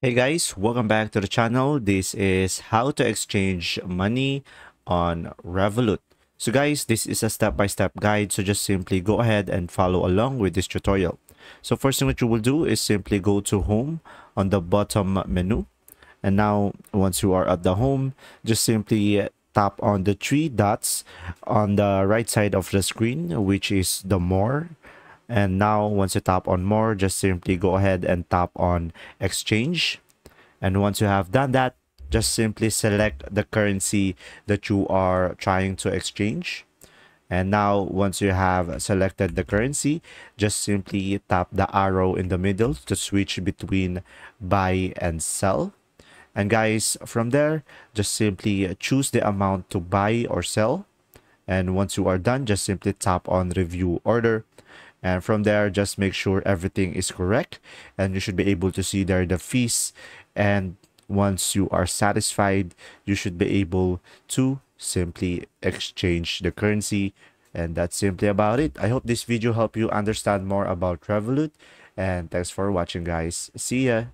Hey guys, welcome back to the channel. This is how to exchange money on Revolut. So guys, this is a step-by-step guide, so just simply go ahead and follow along with this tutorial. So first thing that you will do is simply go to home on the bottom menu. And now once you are at the home, just simply tap on the three dots on the right side of the screen, which is the more. And now once you tap on more, just simply go ahead and tap on exchange. And once you have done that, just simply select the currency that you are trying to exchange. And now once you have selected the currency, just simply tap the arrow in the middle to switch between buy and sell. And guys, from there, just simply choose the amount to buy or sell. And once you are done, just simply tap on review order. And from there, just make sure everything is correct. And you should be able to see there the fees. And once you are satisfied, you should be able to simply exchange the currency. And that's simply about it. I hope this video helped you understand more about Revolut. And thanks for watching, guys. See ya.